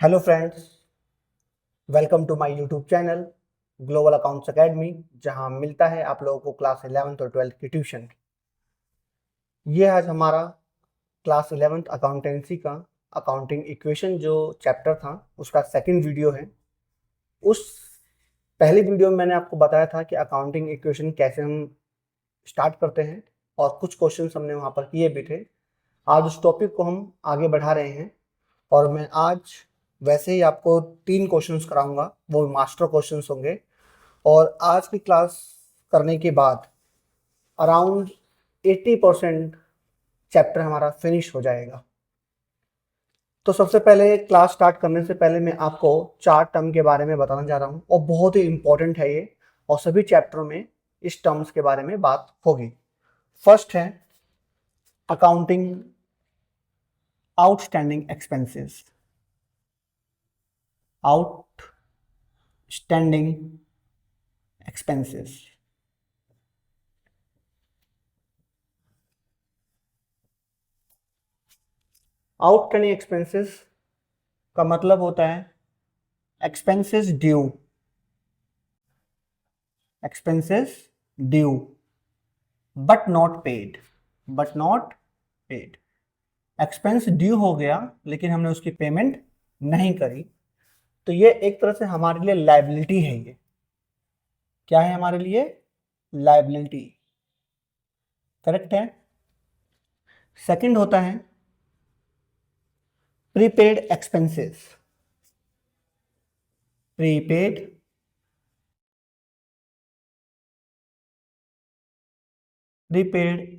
Hello friends, welcome to my YouTube channel Global Accounts Academy, जहां मिलता है आप लोगों को क्लास 11th और 12th की ट्यूशन। ये आज हमारा क्लास 11th अकाउंटेंसी का अकाउंटिंग इक्वेशन जो चैप्टर था उसका सेकंड वीडियो है। उस पहली वीडियो में मैंने आपको बताया था कि अकाउंटिंग इक्वेशन कैसे हम स्टार्ट करते हैं और कुछ क्वेश्चन हमने वहाँ पर किए भी थे। आज उस टॉपिक को हम आगे बढ़ा रहे हैं और मैं आज वैसे ही आपको 3 क्वेश्चंस कराऊंगा, वो मास्टर क्वेश्चंस होंगे। और आज की क्लास करने के बाद अराउंड 80% चैप्टर हमारा फिनिश हो जाएगा। तो सबसे पहले क्लास स्टार्ट करने से पहले मैं आपको 4 टर्म के बारे में बताना जा रहा हूँ और बहुत ही इंपॉर्टेंट है ये, और सभी चैप्टरों में इस टर्म्स के बारे में बात होगी। फर्स्ट है accounting outstanding expenses. Outstanding expenses outstanding expenses का मतलब होता है expenses due but not paid. Expense due हो गया लेकिन हमने उसकी पेमेंट नहीं करी, तो ये एक तरह से हमारे लिए लायबिलिटी है। ये क्या है हमारे लिए? लायबिलिटी। करेक्ट है। सेकंड होता है प्रीपेड एक्सपेंसेस। प्रीपेड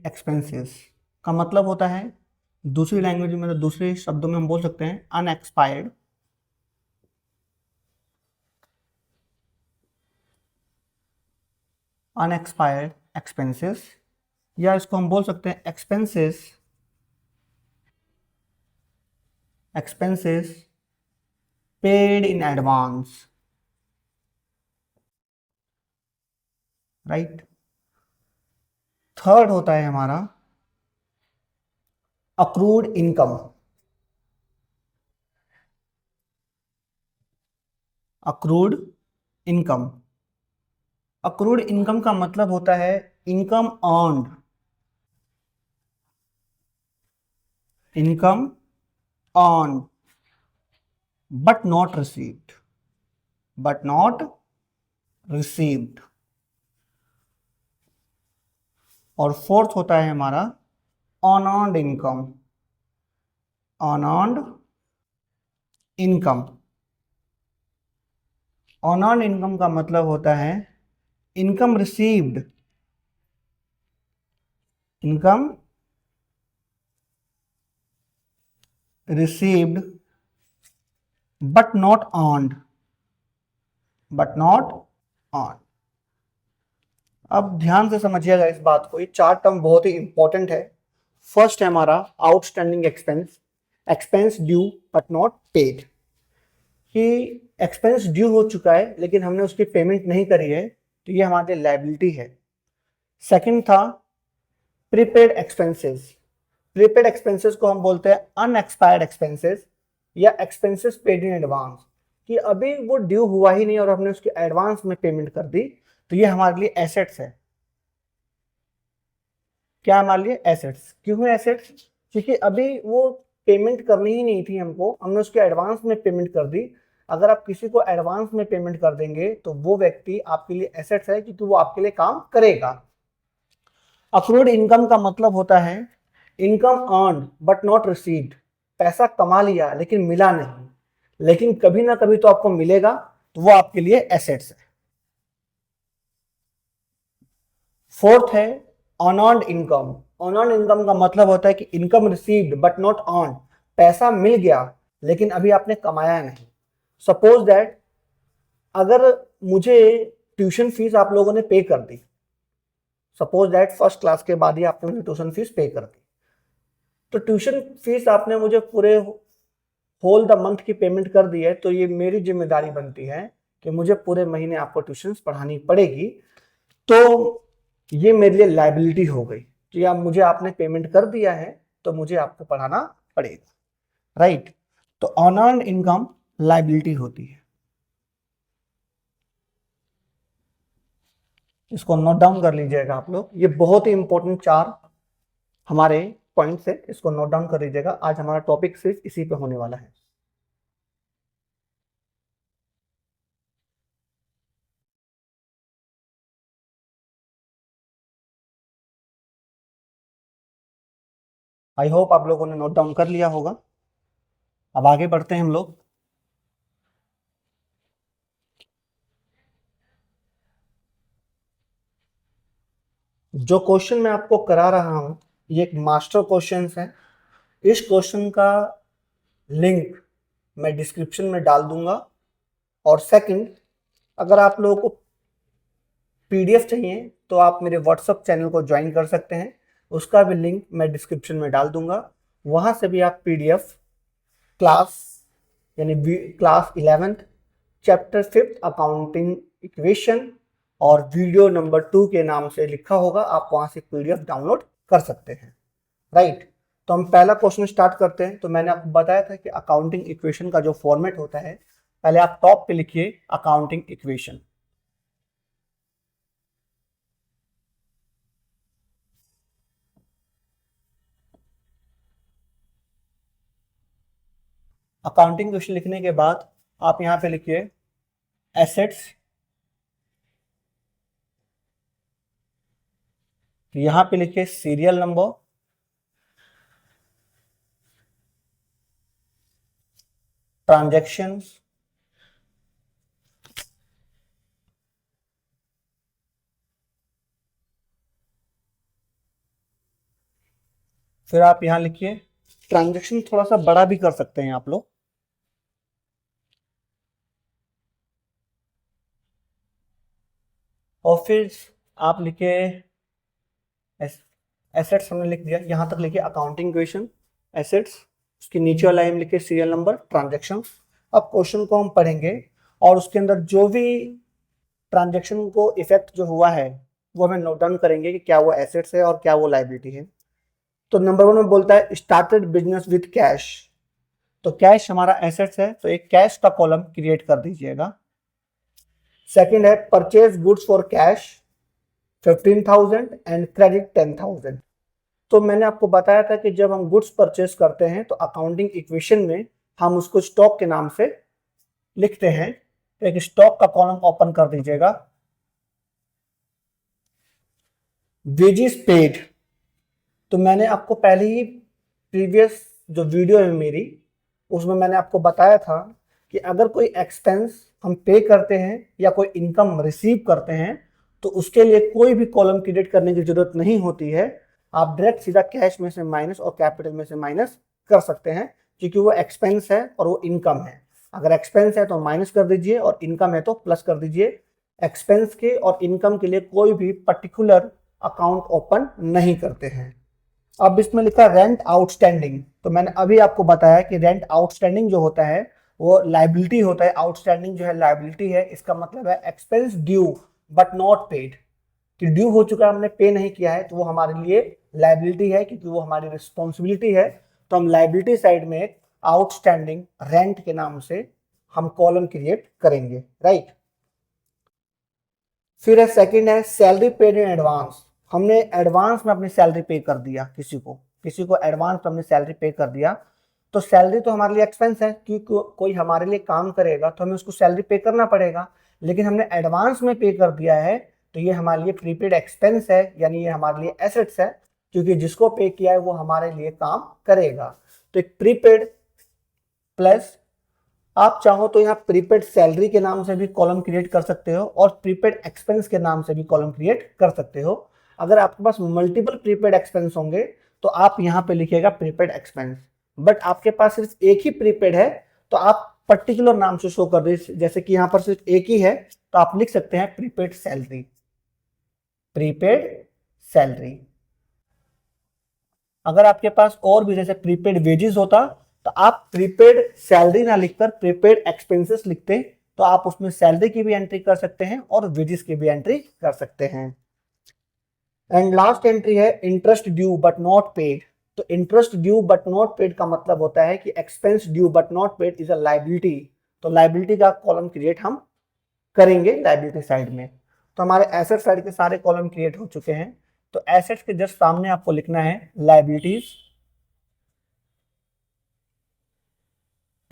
एक्सपेंसेस का मतलब होता है, दूसरी लैंग्वेज में, मतलब दूसरे शब्दों में हम बोल सकते हैं अनएक्सपायर्ड एक्सपेंसेस, या इसको हम बोल सकते हैं expenses paid in advance. Right. Third होता है हमारा अक्रूड इनकम। अक्रूड इनकम का मतलब होता है income earned but not received. और फोर्थ होता है हमारा अनअर्न्ड इनकम। अनअर्न्ड इनकम का मतलब होता है income received but not earned. अब ध्यान से समझिएगा इस बात को, ये 4 टर्म बहुत ही इंपॉर्टेंट है। फर्स्ट है हमारा outstanding expense due but not paid, कि एक्सपेंस ड्यू हो चुका है लेकिन हमने उसकी पेमेंट नहीं करी है, तो ये हमारे लायबिलिटी है। सेकंड था प्रीपेड एक्सपेंसेस को हम बोलते हैं अनएक्सपायर्ड एक्सपेंसेस या एक्सपेंसेस पेड इन एडवांस, कि अभी वो ड्यू हुआ ही नहीं और हमने उसकी एडवांस में पेमेंट कर दी, तो ये हमारे लिए एसेट्स है। क्या हमारे लिए एसेट्स? क्यों है एसेट्स? क्योंकि अभी वो पेमेंट करनी ही नहीं थी हमको, हमने उसके एडवांस में पेमेंट कर दी। अगर आप किसी को एडवांस में पेमेंट कर देंगे तो वो व्यक्ति आपके लिए एसेट्स है, क्योंकि वो आपके लिए काम करेगा। अक्रूड इनकम का मतलब होता है income earned but not received. पैसा कमा लिया लेकिन मिला नहीं, लेकिन कभी ना कभी तो आपको मिलेगा, तो वो आपके लिए एसेट्स है। फोर्थ है अनअर्न्ड इनकम। अनअर्न्ड इनकम का मतलब होता है कि income received but not earned. पैसा मिल गया लेकिन अभी आपने कमाया नहीं। सपोज दैट अगर मुझे ट्यूशन फीस आप लोगों ने पे कर दी, सपोज दैट फर्स्ट क्लास के बाद ही आपने मुझे ट्यूशन फीस पे कर दी, तो ट्यूशन फीस आपने मुझे पूरे होल द मंथ की पेमेंट कर दी है, तो ये मेरी जिम्मेदारी बनती है कि मुझे पूरे महीने आपको ट्यूशन पढ़ानी पड़ेगी। तो ये मेरे लिए लायबिलिटी हो गई कि अब मुझे आपने पेमेंट कर दिया है तो मुझे आपको पढ़ाना पड़ेगा। राइट। तो अनअर्न्ड इनकम लायबिलिटी होती है। इसको नोट डाउन कर लीजिएगा आप लोग, ये बहुत ही इंपॉर्टेंट 4 हमारे पॉइंट्स है, इसको नोट डाउन कर लीजिएगा। आज हमारा टॉपिक सिर्फ इसी पे होने वाला है। आई होप आप लोगों ने नोट डाउन कर लिया होगा। अब आगे बढ़ते हैं हम लोग। जो क्वेश्चन मैं आपको करा रहा हूं ये एक मास्टर क्वेश्चन है। इस क्वेश्चन का लिंक मैं डिस्क्रिप्शन में डाल दूंगा। और सेकंड, अगर आप लोगों को पीडीएफ चाहिए तो आप मेरे व्हाट्सएप चैनल को ज्वाइन कर सकते हैं, उसका भी लिंक मैं डिस्क्रिप्शन में डाल दूंगा। वहां से भी आप पीडीएफ क्लास यानी class 11th chapter 5th accounting equation और वीडियो नंबर 2 के नाम से लिखा होगा, आप वहां से पीडीएफ डाउनलोड कर सकते हैं। राइट, तो हम पहला क्वेश्चन स्टार्ट करते हैं। तो मैंने आपको बताया था कि अकाउंटिंग इक्वेशन का जो फॉर्मेट होता है, पहले आप टॉप पे लिखिए अकाउंटिंग इक्वेशन। अकाउंटिंग इक्वेशन लिखने के बाद आप यहां पे लिखिए एसेट्स, यहां पे लिखिए सीरियल नंबर, ट्रांजैक्शंस, फिर आप यहां लिखिए ट्रांजैक्शन, थोड़ा सा बड़ा भी कर सकते हैं आप लोग। और फिर आप लिखिए एसेट्स, हमने लिख दिया, यहां तक लिखिए अकाउंटिंग इक्वेशन एसेट्स, उसके नीचे वाला लाइन लिखिए सीरियल नंबर ट्रांजैक्शन। अब क्वेश्चन को हम पढ़ेंगे और उसके अंदर जो भी ट्रांजैक्शन को इफेक्ट जो हुआ है वो हमें नोट डाउन करेंगे कि क्या वो एसेट्स है और क्या वो लायबिलिटी है। तो नंबर 1 में बोलता है स्टार्टेड बिजनेस विद कैश, तो कैश हमारा एसेट्स है, तो एक कैश का कॉलम क्रिएट कर दीजिएगा। सेकंड है purchase goods for cash 15,000 and credit 10,000। तो मैंने आपको बताया था कि जब हम गुड्स परचेज करते हैं तो अकाउंटिंग इक्वेशन में हम उसको स्टॉक के नाम से लिखते हैं। तो एक स्टॉक का कॉलम ओपन कर दीजिएगा। वेजेस पेड, तो मैंने आपको पहले ही प्रीवियस जो वीडियो है मेरी, उसमें मैंने आपको बताया था कि अगर कोई एक्सपेंस हम पे करते हैं या कोई इनकम रिसीव करते हैं तो उसके लिए कोई भी कॉलम क्रिएट करने की जरूरत नहीं होती है। आप डायरेक्ट सीधा कैश में से माइनस और कैपिटल में से माइनस कर सकते हैं, क्योंकि वो एक्सपेंस है और वो इनकम है। अगर एक्सपेंस है तो माइनस कर दीजिए और इनकम है तो प्लस कर दीजिए। एक्सपेंस के और इनकम के लिए कोई भी पर्टिकुलर अकाउंट ओपन नहीं करते हैं। अब इसमें लिखा रेंट आउटस्टैंडिंग, तो मैंने अभी आपको बताया कि रेंट आउटस्टैंडिंग जो होता है वो लायबिलिटी होता है। आउटस्टैंडिंग जो है लायबिलिटी है, इसका मतलब है expense due but not paid, कि ड्यू हो चुका है हमने पे नहीं किया है तो वो हमारे लिए लायबिलिटी है, क्योंकि वो हमारी रिस्पॉन्सिबिलिटी है। तो हम लायबिलिटी साइड में आउटस्टैंडिंग रेंट के नाम से हम कॉलम क्रिएट करेंगे। राइट, फिर है सेकंड है सैलरी पेड इन एडवांस, हमने एडवांस में अपनी सैलरी पे कर दिया, किसी को एडवांस में हमने सैलरी पे कर दिया। तो सैलरी तो हमारे लिए एक्सपेंस है, क्योंकि कोई हमारे लिए काम करेगा तो हमें उसको सैलरी पे करना पड़ेगा, लेकिन हमने एडवांस में पे कर दिया है तो ये हमारे लिए प्रीपेड एक्सपेंस है, यानी ये हमारे लिए एसेट्स है, क्योंकि जिसको पे किया है वो हमारे लिए काम करेगा। तो एक प्रीपेड प्लस, आप चाहो तो यहाँ प्रीपेड सैलरी के नाम से भी कॉलम क्रिएट कर सकते हो और प्रीपेड एक्सपेंस के नाम से भी कॉलम क्रिएट कर सकते हो। अगर आपके पास मल्टीपल प्रीपेड एक्सपेंस होंगे तो आप यहाँ पे लिखिएगा प्रीपेड एक्सपेंस, बट आपके पास सिर्फ एक ही प्रीपेड है तो आप पर्टिकुलर नाम से शो कर दीजिए। जैसे कि यहाँ पर सिर्फ एक ही है तो आप लिख सकते हैं प्रीपेड सैलरी, प्रीपेड सैलरी। अगर आपके पास और भी जैसे प्रीपेड वेजेस होता तो आप प्रीपेड सैलरी ना लिखकर प्रीपेड एक्सपेंसेस लिखते, तो आप उसमें सैलरी की भी एंट्री कर सकते हैं और वेजेस की भी एंट्री कर सकते हैं। एंड लास्ट एंट्री है interest due but not paid. तो interest due but not paid का मतलब होता है कि expense due but not paid is a liability, तो लायबिलिटी का कॉलम क्रिएट हम करेंगे लायबिलिटी साइड में। तो हमारे एसेट साइड के सारे कॉलम क्रिएट हो चुके हैं। तो एसेट्स के जस्ट सामने आपको लिखना है लायबिलिटीज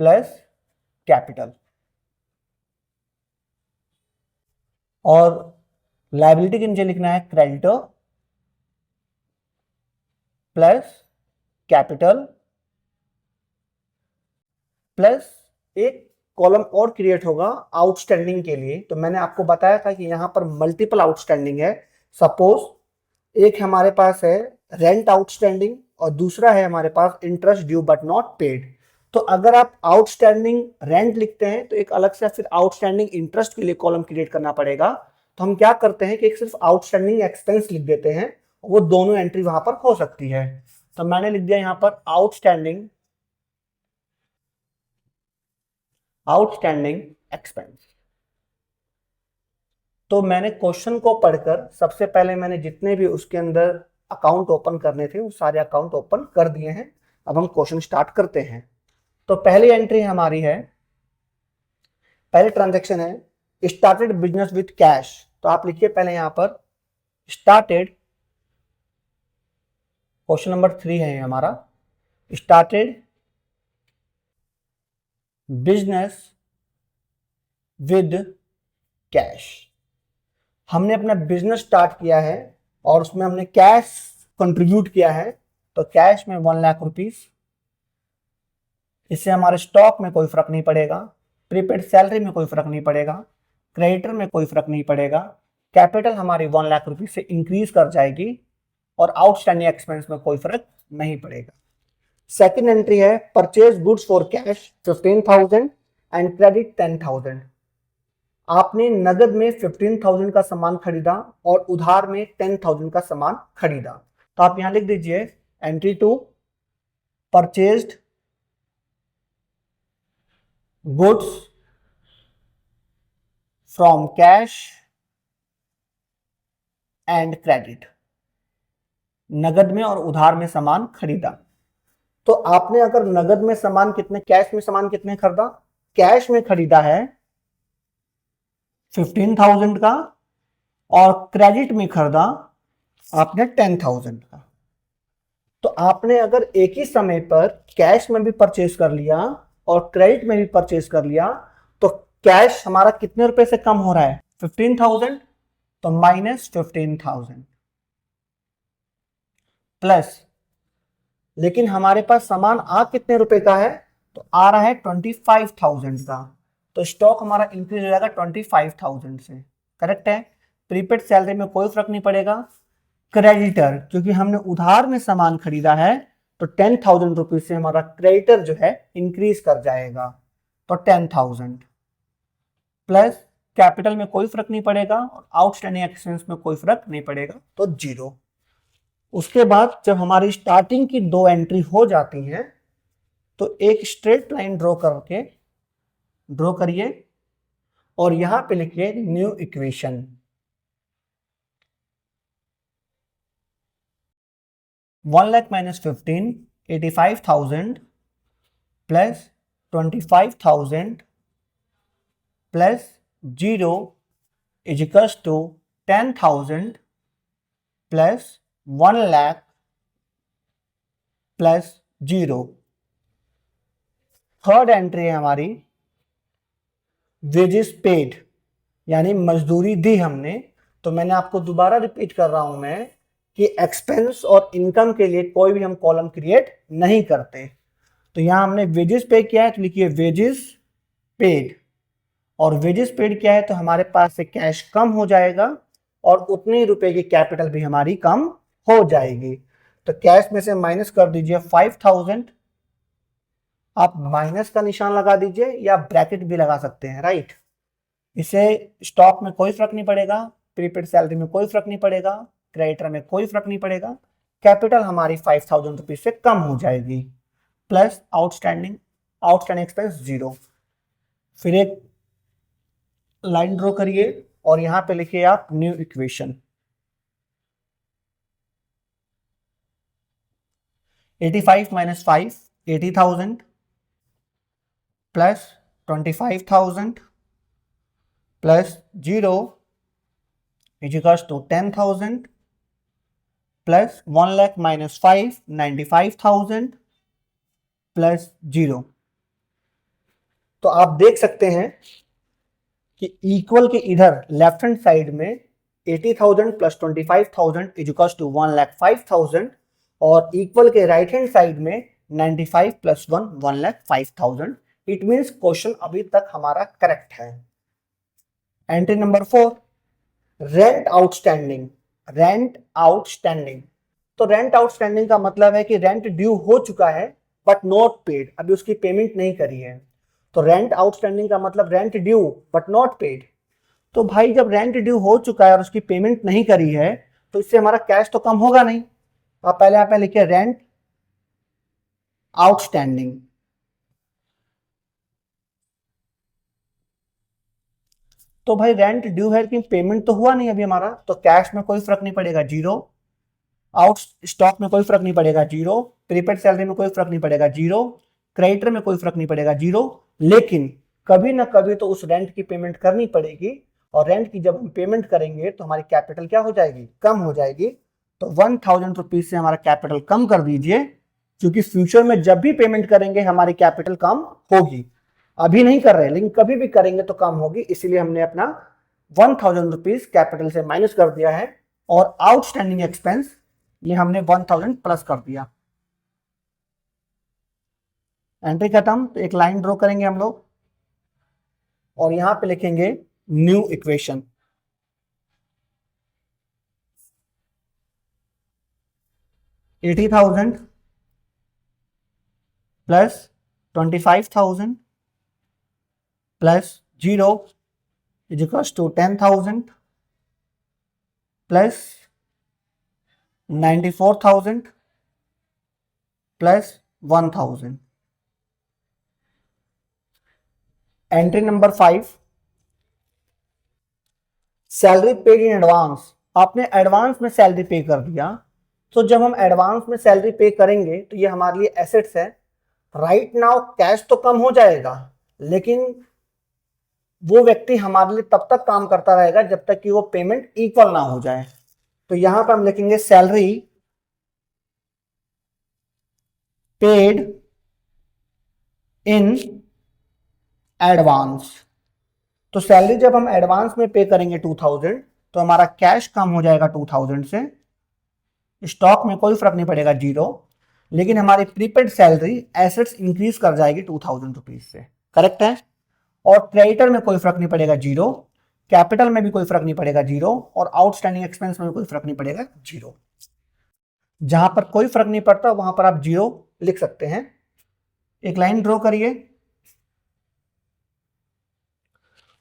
प्लस कैपिटल, और लायबिलिटी के नीचे लिखना है क्रेडिटर प्लस कैपिटल प्लस एक कॉलम और क्रिएट होगा आउटस्टैंडिंग के लिए। तो मैंने आपको बताया था कि यहां पर मल्टीपल आउटस्टैंडिंग है। सपोज एक हमारे पास है रेंट आउटस्टैंडिंग और दूसरा है हमारे पास interest due but not paid. तो अगर आप आउटस्टैंडिंग रेंट लिखते हैं तो एक अलग से फिर आउटस्टैंडिंग इंटरेस्ट के लिए कॉलम क्रिएट करना पड़ेगा। तो हम क्या करते हैं कि एक सिर्फ आउटस्टैंडिंग एक्सपेंस लिख देते हैं, वो दोनों एंट्री वहां पर हो सकती है। तो मैंने लिख दिया यहां पर आउटस्टैंडिंग एक्सपेंस। तो मैंने क्वेश्चन को पढ़कर सबसे पहले मैंने जितने भी उसके अंदर अकाउंट ओपन करने थे वो सारे अकाउंट ओपन कर दिए हैं। अब हम क्वेश्चन स्टार्ट करते हैं। तो पहली एंट्री हमारी है, पहले ट्रांजैक्शन है स्टार्टेड बिजनेस विथ कैश। तो आप लिखिए पहले यहां पर स्टार्टेड, क्वेश्चन नंबर 3 है हमारा, स्टार्टेड बिजनेस विद कैश। हमने अपना बिजनेस स्टार्ट किया है और उसमें हमने कैश कंट्रीब्यूट किया है। तो कैश में 1 लाख रुपीस, इससे हमारे स्टॉक में कोई फर्क नहीं पड़ेगा, प्रीपेड सैलरी में कोई फर्क नहीं पड़ेगा, क्रेडिटर में कोई फर्क नहीं पड़ेगा, कैपिटल हमारी 1 लाख रुपीस से इंक्रीज कर जाएगी और आउटस्टैंडिंग एक्सपेंस में कोई फर्क नहीं पड़ेगा। सेकेंड एंट्री है purchase goods for cash 15,000 and credit 10,000। आपने नगद में 15,000 का सामान खरीदा और उधार में 10,000 का सामान खरीदा। तो आप यहां लिख दीजिए entry to purchased goods from cash and credit, नगद में और उधार में सामान खरीदा। तो आपने अगर नगद में सामान कितने, कैश में सामान कितने खरीदा, कैश में खरीदा है 15,000 का और क्रेडिट में खरीदा आपने 10,000 का। तो आपने अगर एक ही समय पर कैश में भी परचेज कर लिया और क्रेडिट में भी परचेज कर लिया तो कैश हमारा कितने रुपए से कम हो रहा है, 15,000, तो माइनस 15,000 प्लस, लेकिन हमारे पास सामान आ कितने रुपए का है, तो आ रहा है 25,000 का। तो स्टॉक हमारा इंक्रीज हो जाएगा 25,000 से, करेक्ट है। प्रीपेड सैलरी में कोई फर्क नहीं पड़ेगा। क्रेडिटर, क्योंकि हमने उधार में सामान खरीदा है तो 10,000 रुपीज से हमारा क्रेडिटर जो है इंक्रीज कर जाएगा, तो 10,000 प्लस कैपिटल में कोई फर्क नहीं पड़ेगा और आउटस्टैंडिंग एक्सपेंस में कोई फर्क नहीं पड़ेगा, तो 0। उसके बाद जब हमारी स्टार्टिंग की 2 एंट्री हो जाती हैं तो एक स्ट्रेट लाइन ड्रॉ करिए और यहां पे लिखिए new equation. 1 lakh minus 15, 85,000 plus 25,000 plus 0 is equals to 10,000 plus 1 lakh plus 0। Third entry है हमारी वेजेस पेड, यानी मजदूरी दी हमने। तो मैंने आपको दोबारा रिपीट कर रहा हूं मैं कि एक्सपेंस और इनकम के लिए कोई भी हम कॉलम क्रिएट नहीं करते। तो यहां हमने वेजेस पे किया है तो लिखिए वेजेस पेड, और वेजेस पेड क्या है तो हमारे पास से कैश कम हो जाएगा और उतने ही रुपए की कैपिटल भी हमारी कम हो जाएगी। तो कैश में से माइनस कर दीजिए 5,000, आप माइनस का निशान लगा दीजिए या ब्रैकेट भी लगा सकते हैं, राइट। इसे स्टॉक में कोई फर्क नहीं पड़ेगा, प्रीपेड सैलरी में कोई फर्क नहीं पड़ेगा, क्रेडिटर में कोई फर्क नहीं पड़ेगा, कैपिटल हमारी 5,000 रुपीज से कम हो जाएगी, प्लस आउटस्टैंडिंग एक्सपेंस 0। फिर एक लाइन ड्रॉ करिए और यहां पे लिखिए आप new equation. 85 minus 5, 80,000 plus 25,000 plus 0 is equals to 10,000 plus 1 lakh minus 5 95,000 plus 0। तो आप देख सकते हैं कि इक्वल के इधर लेफ्ट हैंड साइड में 80,000 प्लस 25,000 इज इक्वल्स टू 1,05,000 और इक्वल के राइट हैंड साइड में 95 प्लस 1 1,05,000। इट मीन्स क्वेश्चन अभी तक हमारा करेक्ट है। Entry number 4, rent outstanding. Rent outstanding, तो रेंट आउटस्टैंडिंग का मतलब है कि रेंट ड्यू हो चुका है बट नॉट पेड, अभी उसकी पेमेंट नहीं करी है। तो रेंट आउटस्टैंडिंग का मतलब rent due but not paid. तो भाई जब रेंट ड्यू हो चुका है और उसकी पेमेंट नहीं करी है तो इससे हमारा कैश तो कम होगा नहीं। आप पहले यहाँ पे लिखिए रेंट आउटस्टैंडिंग। तो भाई रेंट ड्यू है लेकिन पेमेंट तो हुआ नहीं अभी हमारा, तो कैश में कोई फर्क नहीं पड़ेगा 0, आउट स्टॉक में कोई फर्क नहीं पड़ेगा 0, प्रीपेड सैलरी में कोई फर्क नहीं पड़ेगा 0, क्रेडिटर में कोई फर्क नहीं पड़ेगा 0। लेकिन कभी ना कभी तो उस रेंट की पेमेंट करनी पड़ेगी और रेंट की जब हम पेमेंट करेंगे तो हमारी कैपिटल क्या हो जाएगी, कम हो जाएगी। तो 1,000 रुपीज से हमारा कैपिटल कम कर दीजिए, क्योंकि फ्यूचर में जब भी पेमेंट करेंगे हमारी कैपिटल कम होगी। अभी नहीं कर रहे लेकिन कभी भी करेंगे तो कम होगी, इसीलिए हमने अपना 1,000 रुपीज कैपिटल से माइनस कर दिया है और आउटस्टैंडिंग एक्सपेंस ये हमने 1,000 प्लस कर दिया। एंट्री खत्म। तो एक लाइन ड्रॉ करेंगे हम लोग और यहां पे लिखेंगे new equation. $80,000 plus 25,000 plus 0 is equals to 10,000 plus 94,000 plus 1,000। Entry number 5, salary paid in advance. आपने एडवांस में सैलरी पे कर दिया, तो जब हम एडवांस में सैलरी पे करेंगे तो ये हमारे लिए एसेट्स है। राइट नाउ कैश तो कम हो जाएगा, लेकिन वो व्यक्ति हमारे लिए तब तक काम करता रहेगा जब तक कि वो पेमेंट इक्वल ना हो जाए। तो यहां पर हम लिखेंगे सैलरी पेड इन एडवांस। तो सैलरी जब हम एडवांस में पे करेंगे 2,000 तो हमारा कैश कम हो जाएगा 2,000 से, स्टॉक में कोई फर्क नहीं पड़ेगा 0, लेकिन हमारी प्रीपेड सैलरी एसेट्स इंक्रीज कर जाएगी 2,000 रुपीज से। करेक्ट है। और क्रेडिटर में कोई फर्क नहीं पड़ेगा 0, कैपिटल में भी कोई फर्क नहीं पड़ेगा 0 और आउटस्टैंडिंग एक्सपेंस में भी कोई फर्क नहीं पड़ेगा 0। जहां पर कोई फर्क नहीं पड़ता वहां पर आप 0 लिख सकते हैं। एक लाइन ड्रॉ करिए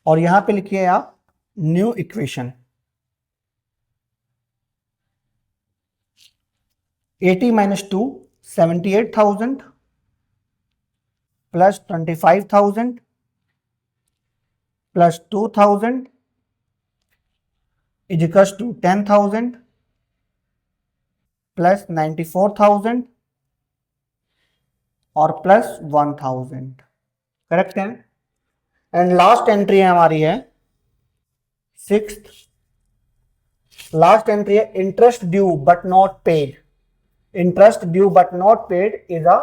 और यहां पे लिखिए आप new equation. 80 minus 2 78,000 plus 25,000 plus 2,000 is equals to 10,000 plus 94,000 और प्लस 1,000। करेक्ट है। एंड लास्ट एंट्री हमारी है 6th। लास्ट एंट्री है interest due but not paid. Interest due but not paid is a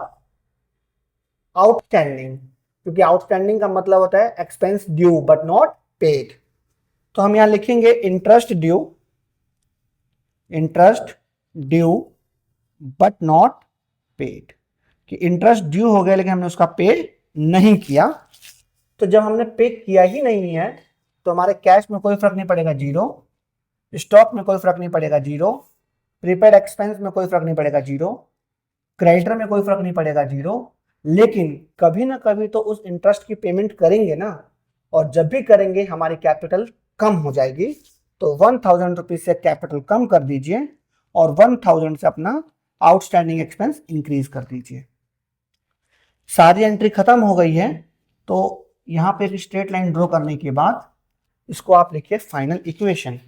outstanding, क्योंकि आउटस्टैंडिंग का मतलब होता है expense due but not paid. तो हम यहां लिखेंगे interest due but not paid, कि इंटरेस्ट ड्यू हो गया लेकिन हमने उसका पे नहीं किया। तो जब हमने पे किया ही नहीं है तो हमारे कैश में कोई फर्क नहीं पड़ेगा 0, स्टॉक में कोई फर्क नहीं पड़ेगा 0, प्रीपेड एक्सपेंस में कोई फर्क नहीं पड़ेगा 0, क्रेडिटर में कोई फर्क नहीं पड़ेगा 0। लेकिन कभी ना कभी तो उस इंटरेस्ट की पेमेंट करेंगे ना, और जब भी करेंगे हमारी कैपिटल कम हो जाएगी। तो 1,000 रुपीज से कैपिटल कम कर दीजिए और 1,000 से अपना आउटस्टैंडिंग एक्सपेंस इंक्रीज कर दीजिए। सारी एंट्री खत्म हो गई है। तो यहां पे एक स्ट्रेट लाइन ड्रॉ करने के बाद इसको आप लिखिए फाइनल इक्वेशन।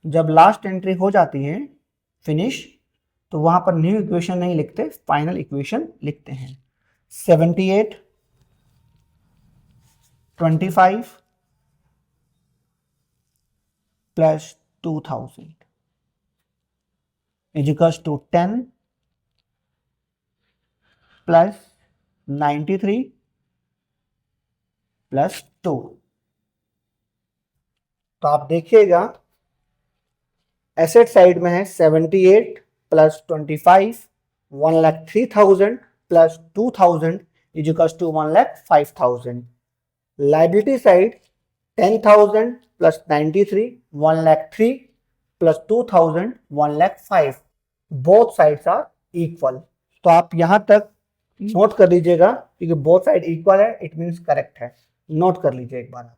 जब लास्ट एंट्री हो जाती है फिनिश, तो वहां पर न्यू इक्वेशन नहीं लिखते, फाइनल इक्वेशन लिखते हैं। 78 25 plus 2000 is equals to 10 plus 93 plus 2। तो आप देखिएगा एसेट साइड में है 78 plus 25 1,03,000 plus 2000 is equals to 1,05,000। Liability side 10,000 plus 93 1,03 plus 2000 1,05। Both sides are equal. तो आप यहां तक नोट कर लीजिएगा क्योंकि बोथ साइड इक्वल है, इट मींस करेक्ट है। नोट कर लीजिए एक बार।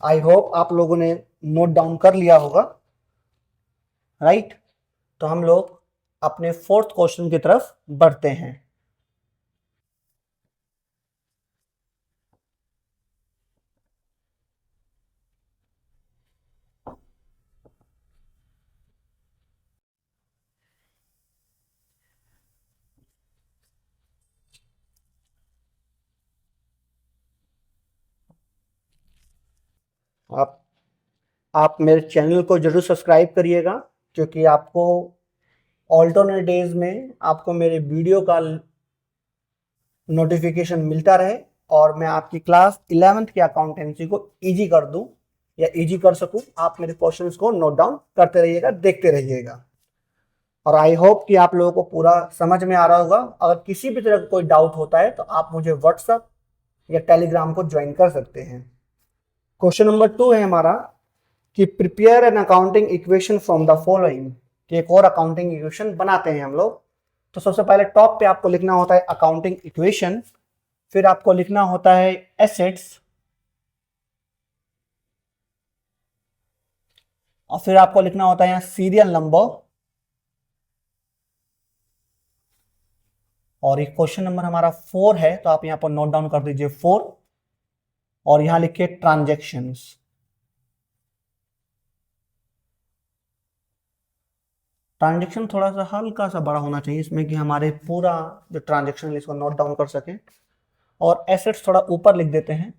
आई होप आप लोगों ने नोट डाउन कर लिया होगा, राइट। तो हम लोग अपने फोर्थ क्वेश्चन की तरफ बढ़ते हैं। आप मेरे चैनल को जरूर सब्सक्राइब करिएगा क्योंकि आपको ऑल्टरनेट डेज में आपको मेरे वीडियो का नोटिफिकेशन मिलता रहे और मैं आपकी क्लास 11th की अकाउंटेंसी को इजी कर दूं या इजी कर सकूं। आप मेरे क्वेश्चंस को नोट डाउन करते रहिएगा, देखते रहिएगा। और आई होप कि आप लोगों को पूरा समझ में आ रहा होगा। अगर किसी भी तरह का कोई डाउट होता है तो आप मुझे व्हाट्सएप या टेलीग्राम को ज्वाइन कर सकते हैं। क्वेश्चन नंबर 2 है हमारा कि prepare an accounting equation from the following, कि एक और अकाउंटिंग इक्वेशन बनाते हैं हम लोग। तो सबसे पहले टॉप पे आपको लिखना होता है अकाउंटिंग इक्वेशन, फिर आपको लिखना होता है एसेट्स, और फिर आपको लिखना होता है यहाँ सीरियल नंबर। और ये क्वेश्चन नंबर हमारा 4 है तो आप यहाँ पर नोट डाउन कर दीजिए 4 और यहां लिखिए ट्रांजैक्शंस। ट्रांजैक्शन थोड़ा सा हल्का सा बड़ा होना चाहिए इसमें कि हमारे पूरा जो ट्रांजैक्शन है इसको नोट डाउन कर सके। और एसेट्स थोड़ा ऊपर लिख देते हैं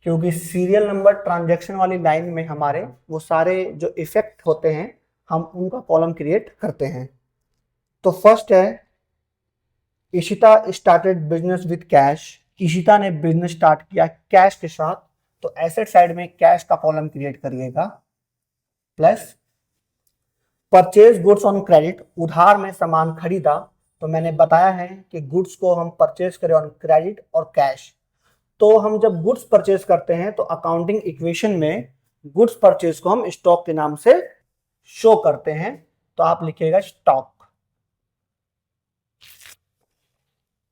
क्योंकि सीरियल नंबर ट्रांजैक्शन वाली लाइन में हमारे वो सारे जो इफेक्ट होते हैं हम उनका कॉलम क्रिएट करते हैं। तो फर्स्ट है Ishita started business with cash. Ishita ने बिजनेस स्टार्ट किया कैश के साथ, तो एसेट साइड में कैश का कॉलम क्रिएट करिएगा। Plus purchase goods on credit, उधार में सामान खरीदा। तो मैंने बताया है कि गुड्स को हम परचेज करें ऑन क्रेडिट और कैश। तो हम जब गुड्स परचेज करते हैं तो अकाउंटिंग इक्वेशन में गुड्स परचेज को हम स्टॉक के नाम से शो करते हैं। तो आप लिखिएगा स्टॉक।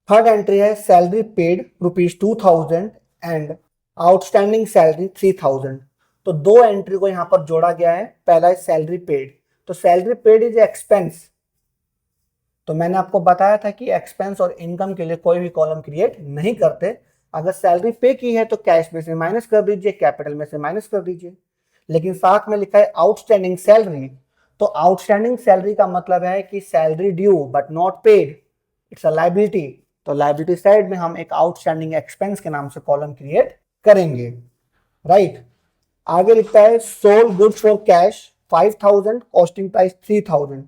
थर्ड एंट्री है salary paid ₹2000 and outstanding salary 3000। तो दो एंट्री को यहां पर जोड़ा गया है। पहला है सैलरी पेड, तो सैलरी पेड इज एक्सपेंस। तो मैंने आपको बताया था कि एक्सपेंस और इनकम के लिए कोई भी कॉलम क्रिएट नहीं करते। अगर सैलरी पे की है तो कैश में से माइनस कर दीजिए, कैपिटल में से माइनस कर दीजिए। लेकिन साथ में लिखा है आउटस्टैंडिंग सैलरी, तो आउटस्टैंडिंग सैलरी का मतलब है कि salary due but not paid, it's a liability. तो लायबिलिटी साइड में हम एक आउटस्टैंडिंग एक्सपेंस के नाम से कॉलम क्रिएट करेंगे, राइट। आगे लिखता है sold goods for cash 5000, costing price 3000।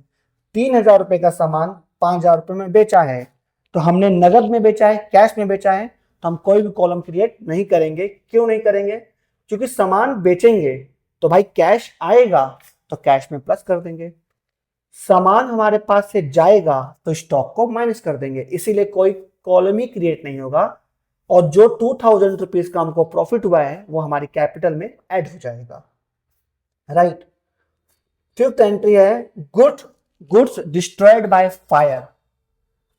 3000 रुपए का सामान 5000 रुपए में बेचा है। तो हमने नगद में बेचा है, कैश में बेचा है, तो हम कोई भी कॉलम क्रिएट नहीं करेंगे। क्यों नहीं करेंगे? क्योंकि सामान बेचेंगे तो भाई कैश आएगा तो कैश में प्लस कर देंगे। सामान हमारे पास से जाएगा तो स्टॉक को माइनस कर देंगे, इसीलिए कोई कॉलम ही क्रिएट नहीं होगा। और जो 2000 रुपीज का हमको प्रॉफिट हुआ है वो हमारी कैपिटल में ऐड हो जाएगा, राइट। फिफ्थ एंट्री है गुड्स डिस्ट्रॉयड बाय फायर।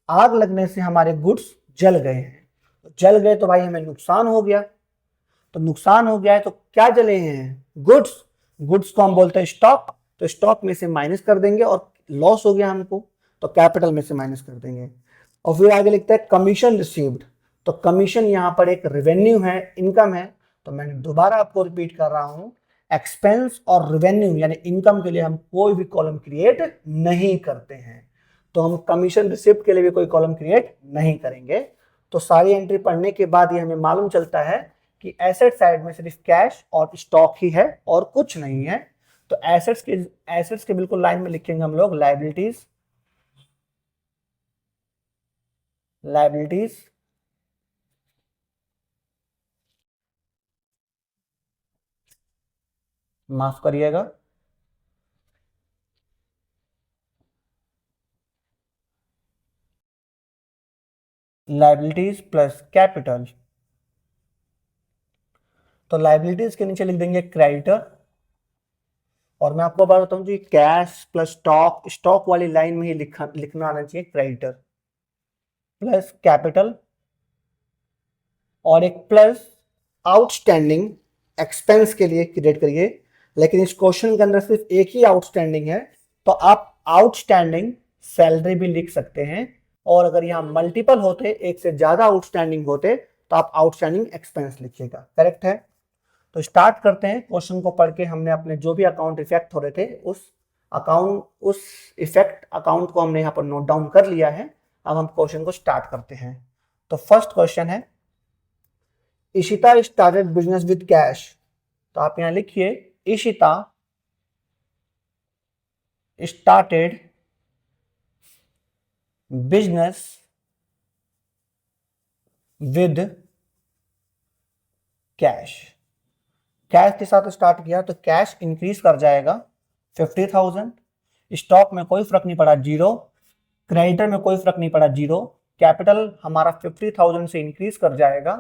आग लगने से हमारे गुड्स जल गए हैं। जल गए तो भाई हमें नुकसान हो गया। तो नुकसान हो गया है तो क्या जले हैं? गुड्स को हम बोलते हैं स्टॉक। तो स्टॉक में से माइनस कर देंगे और लॉस हो गया हमको तो कैपिटल में से माइनस कर देंगे। और फिर आगे लिखता है कमीशन रिसीव्ड। तो कमीशन यहाँ पर एक रेवेन्यू है, इनकम है। तो मैं दोबारा आपको रिपीट कर रहा हूं, एक्सपेंस और रेवेन्यू यानी इनकम के लिए हम कोई भी कॉलम क्रिएट नहीं करते हैं, तो हम कमीशन रिसिप्ट के लिए भी कोई कॉलम क्रिएट नहीं करेंगे। तो सारी एंट्री पढ़ने के बाद ये हमें मालूम चलता है कि एसेट साइड में सिर्फ कैश और स्टॉक ही है और कुछ नहीं है। तो एसेट्स के बिल्कुल लाइन में लिखेंगे हम लोग लायबिलिटीज माफ करिएगा, लायबिलिटीज प्लस कैपिटल। तो लायबिलिटीज के नीचे लिख देंगे क्रेडिटर, और मैं आपको बात बताऊं जी कैश प्लस स्टॉक वाली लाइन में ही लिखना आना चाहिए क्रेडिटर प्लस कैपिटल, और एक प्लस आउटस्टैंडिंग एक्सपेंस के लिए क्रिएट करिए। लेकिन इस क्वेश्चन के अंदर सिर्फ एक ही आउटस्टैंडिंग है, तो आप आउटस्टैंडिंग सैलरी भी लिख सकते हैं, और अगर यहाँ मल्टीपल होते, एक से ज्यादा आउटस्टैंडिंग होते, तो आप आउटस्टैंडिंग एक्सपेंस लिखिएगा। करेक्ट है। तो स्टार्ट करते हैं। क्वेश्चन को पढ़ के हमने अपने जो भी अकाउंट इफेक्ट हो रहे थे उस इफेक्ट अकाउंट को हमने यहाँ पर नोट डाउन कर लिया है। अब हम क्वेश्चन को स्टार्ट करते हैं। तो फर्स्ट क्वेश्चन है, Ishita started business with cash. तो आप यहां लिखिए Ishita started business with cash. Cash के साथ स्टार्ट किया तो कैश इंक्रीज कर जाएगा 50,000, स्टॉक में कोई फर्क नहीं पड़ा 0, क्रेडिटर में कोई फर्क नहीं पड़ा 0, कैपिटल हमारा 50,000 से इंक्रीज कर जाएगा,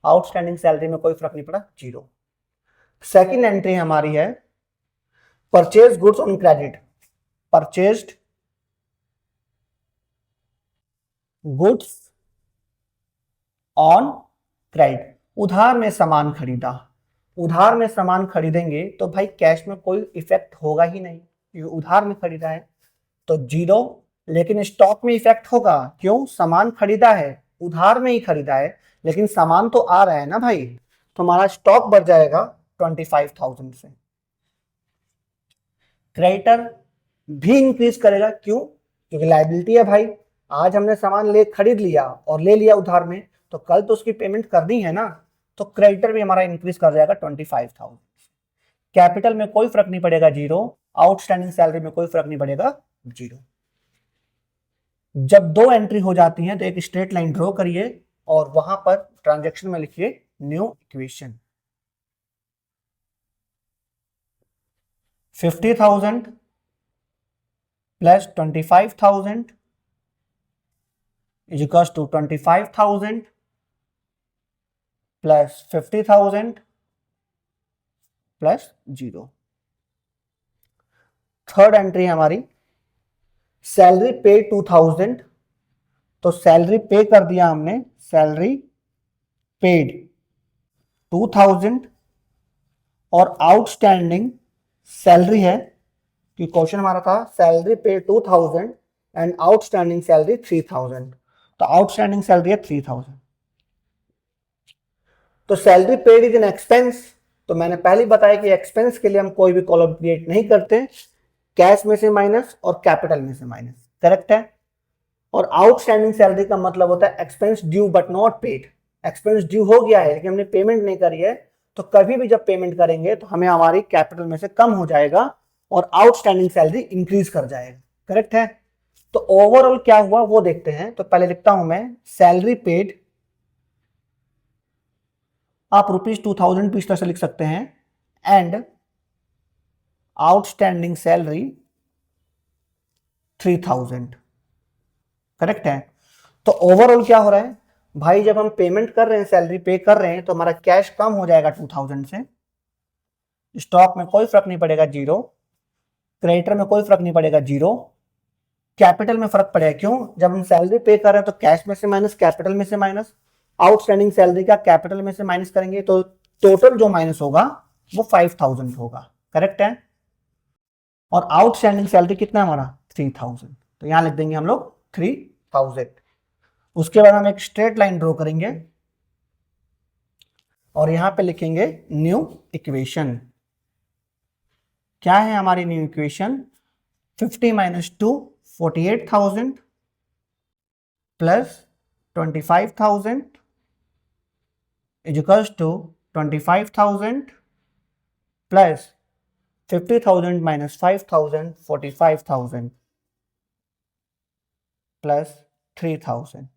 आउटस्टैंडिंग सैलरी में कोई फर्क नहीं पड़ा 0। सेकंड एंट्री हमारी है purchase goods on credit. Purchased goods on credit, उधार में सामान खरीदा। उधार में सामान खरीदेंगे तो भाई कैश में कोई इफेक्ट होगा ही नहीं, क्योंकि उधार में खरीदा है तो 0। लेकिन स्टॉक में इफेक्ट होगा, क्यों? सामान खरीदा है, उधार में ही खरीदा है, लेकिन सामान तो आ रहा है ना भाई, तो हमारा स्टॉक बढ़ जाएगा 25,000 से। क्रेडिटर भी इंक्रीज करेगा, क्यों? क्योंकि लायबिलिटी है भाई, आज हमने सामान खरीद लिया और ले लिया उधार में, तो कल तो उसकी पेमेंट करनी है ना, तो क्रेडिटर भी हमारा इंक्रीज कर जाएगा 25,000। कैपिटल में कोई फर्क नहीं पड़ेगा 0, आउटस्टैंडिंग सैलरी में कोई फर्क नहीं पड़ेगा 0। जब दो एंट्री हो जाती हैं तो एक स्ट्रेट लाइन ड्रॉ करिए और वहां पर ट्रांजैक्शन में लिखिए new equation. 50,000 plus 25,000 is equals to 25,000 plus 50,000 plus 0। Third entry हमारी सैलरी पे 2,000, तो सैलरी पे कर दिया हमने, सैलरी पेड 2,000, और आउटस्टैंडिंग सैलरी है कि क्वेश्चन हमारा था सैलरी पे 2,000 एंड आउटस्टैंडिंग सैलरी 3,000, तो आउटस्टैंडिंग सैलरी है 3,000। तो salary paid is an expense, तो मैंने पहले बताया कि एक्सपेंस के लिए हम कोई भी कॉलम क्रिएट नहीं करते, कैश में से माइनस और कैपिटल में से माइनस। करेक्ट है। और आउटस्टैंडिंग सैलरी का मतलब होता है expense due but not paid. Expense due हो गया है लेकिन हमने पेमेंट नहीं करी है, तो कभी भी जब पेमेंट करेंगे तो हमें हमारी कैपिटल में से कम हो जाएगा और आउटस्टैंडिंग सैलरी इंक्रीज कर जाएगा। करेक्ट है। तो ओवरऑल क्या हुआ वो देखते हैं। तो पहले लिखता हूं मैं सैलरी पेड, आप ₹2,000 भी इस तरह से लिख सकते हैं, एंड आउटस्टैंडिंग सैलरी 3,000। करेक्ट है। तो ओवरऑल क्या हो रहा है भाई, जब हम पेमेंट कर रहे हैं, सैलरी पे कर रहे हैं, तो हमारा कैश कम हो जाएगा 2,000 से, स्टॉक में कोई फर्क नहीं पड़ेगा 0, क्रेडिटर में कोई फर्क नहीं पड़ेगा 0, कैपिटल में फर्क पड़ेगा, क्यों? जब हम सैलरी पे कर रहे हैं तो कैश में से माइनस, कैपिटल में से माइनस, आउटस्टैंडिंग सैलरी का कैपिटल में से माइनस करेंगे तो टोटल जो माइनस होगा वो 5,000 होगा। करेक्ट है। और आउटस्टैंडिंग सैलरी कितना है हमारा 3,000, तो यहां लिख देंगे हम लोग 3,000। उसके बाद हम एक स्ट्रेट लाइन ड्रॉ करेंगे और यहां पे लिखेंगे न्यू इक्वेशन। क्या है हमारी new equation? 50 minus 2 48,000 plus 25,000 is equals to 25,000 plus 50,000 minus 5,000 45,000 plus 3,000।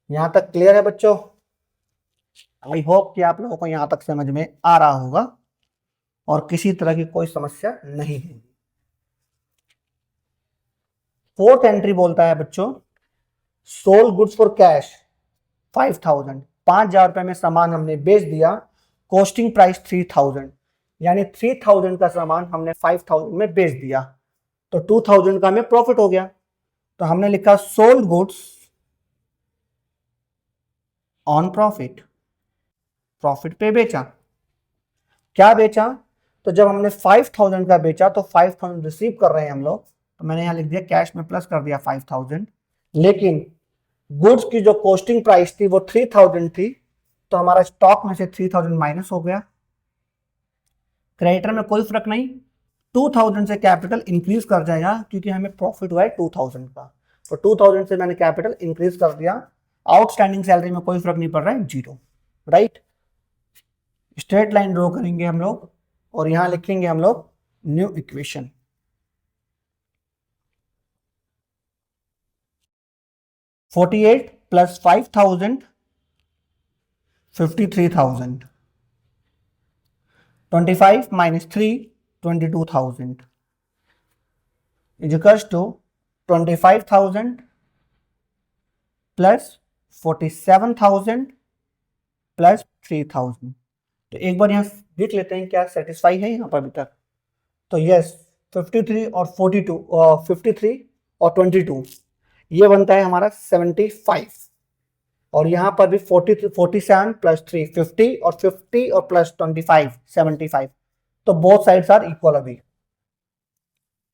यहां तक क्लियर है बच्चों? आई होप कि आप लोगों को यहां तक समझ में आ रहा होगा और किसी तरह की कोई समस्या नहीं है। फोर्थ एंट्री बोलता है बच्चों, सोल्ड गुड्स फॉर कैश 5,000, 5,000 रुपए में सामान हमने बेच दिया, कॉस्टिंग प्राइस 3,000, यानी 3,000 का सामान हमने 5,000 में बेच दिया, तो 2,000 का हमें प्रॉफिट हो गया। तो हमने लिखा sold goods on profit, profit पे बेचा। क्या बेचा? तो जब हमने 5,000 का बेचा तो 5,000 रिसीव कर रहे हैं हम लोग, तो मैंने यहां लिख दिया कैश में प्लस कर दिया 5,000, लेकिन गुड्स की जो कॉस्टिंग प्राइस थी वो 3,000 थी, तो हमारा स्टॉक में से 3,000 माइनस हो गया। क्रेडिटर में कोई फर्क नहीं, 2,000 से कैपिटल इंक्रीज कर जाएगा क्योंकि हमें प्रॉफिट हुआ है 2,000 का, तो 2,000 से मैंने कैपिटल इंक्रीज कर दिया। आउटस्टैंडिंग सैलरी में कोई फर्क नहीं पड़ रहा है, 0, राइट। स्ट्रेट लाइन ड्रॉ करेंगे हम लोग और यहां लिखेंगे हम लोग new equation. $48,000 plus 5,000 $53,000, 25 minus 3 $22,000 is equals to 25,000 plus 47,000 plus 3,000। तो एक बार यहां देख लेते हैं क्या सेटिस्फाई है यहां पर अभी तक। तो यस, 53 और 42 53 और 22 ये बनता है हमारा 75, और यहां पर भी 47 प्लस 3 50 और 50 और प्लस 25 75, तो बोथ साइड्स आर इक्वल। अभी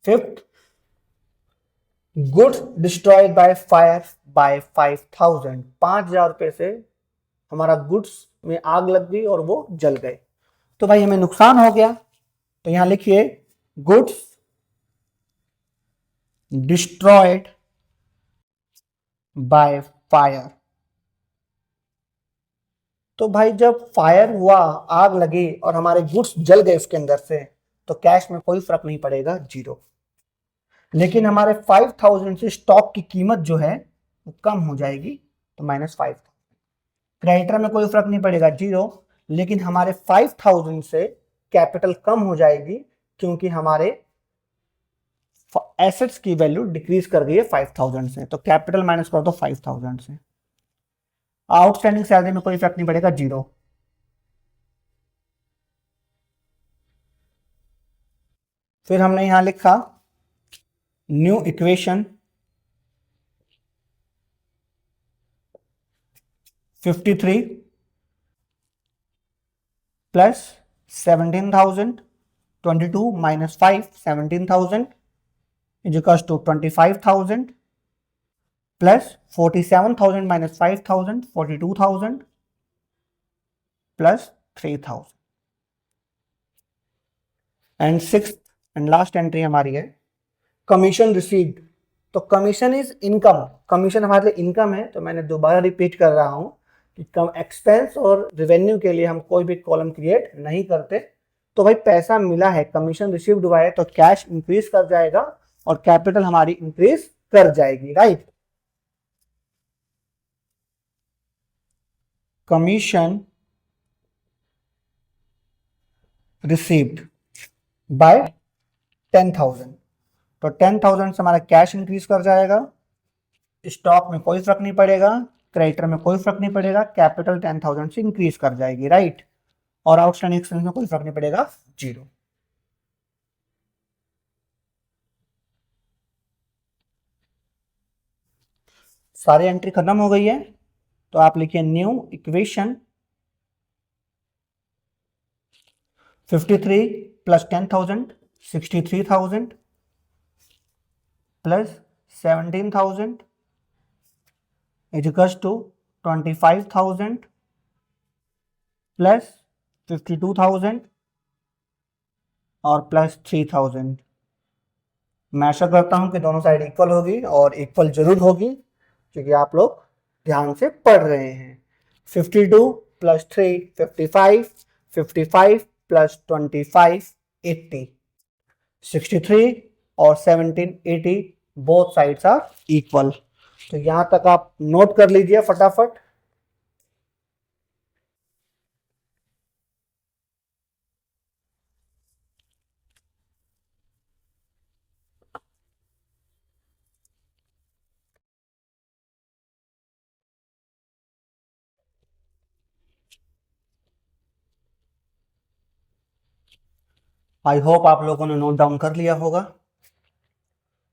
fifth, goods destroyed by fire bye 5,000, 5,000 रुपए से हमारा गुड्स में आग लग गई और वो जल गए, तो भाई हमें नुकसान हो गया। तो यहां लिखिए गुड्स डिस्ट्रॉयड बाय फायर। तो भाई जब फायर हुआ, आग लगी और हमारे गुड्स जल गए उसके अंदर से, तो कैश में कोई फर्क नहीं पड़ेगा, 0। लेकिन हमारे 5,000 से स्टॉक की कीमत जो है वो कम हो जाएगी, तो -5,000। क्रेडिटर में कोई फर्क नहीं पड़ेगा, 0, लेकिन हमारे 5,000 से कैपिटल कम हो जाएगी क्योंकि हमारे एसेट्स की वैल्यू डिक्रीज कर गई है 5,000 से, तो कैपिटल माइनस कर दो 5,000 से। आउटस्टैंडिंग सैलरी में कोई इफेक्ट नहीं पड़ेगा, 0। फिर हमने यहां लिखा new equation 53 plus 17,000 22 minus 5 17,000 is equals to 25,000 plus 47,000 minus 5,000 42,000 plus 3,000। And sixth and last entry हमारी है कमीशन रिसीव्ड। तो कमीशन इज इनकम, कमीशन हमारे लिए इनकम है, तो मैंने दोबारा रिपीट कर रहा हूं कि कम एक्सपेंस और रेवेन्यू के लिए हम कोई भी कॉलम क्रिएट नहीं करते। तो भाई पैसा मिला है, कमीशन रिसीव्ड हुआ है, तो कैश इंक्रीज कर जाएगा और कैपिटल हमारी इंक्रीज कर जाएगी, राइट। कमीशन रिसीव्ड बाय 10,000, तो 10,000 से हमारा कैश इंक्रीज कर जाएगा, स्टॉक में कोई फर्क नहीं पड़ेगा, क्रेडिटर में कोई फर्क नहीं पड़ेगा, कैपिटल 10,000 से इंक्रीज कर जाएगी, राइट। और आउटस्टैंडिंग एक्सपेंस में कोई फर्क नहीं पड़ेगा, 0। सारी एंट्री खत्म हो गई है, तो आप लिखिए new equation 53 plus 10,000 63,000 plus 17,000 is equals to 25,000 plus 52,000 और प्लस 3000। मैं आशा करता हूं कि दोनों साइड इक्वल होगी और इक्वल जरूर होगी क्योंकि आप लोग ध्यान से पढ़ रहे हैं। 52 प्लस 3 55, 55 प्लस 25 80, 63 और 17 80 बोथ साइड्स आर इक्वल। तो यहां तक आप नोट कर लीजिए फटाफट। आई होप आप लोगों ने नोट डाउन कर लिया होगा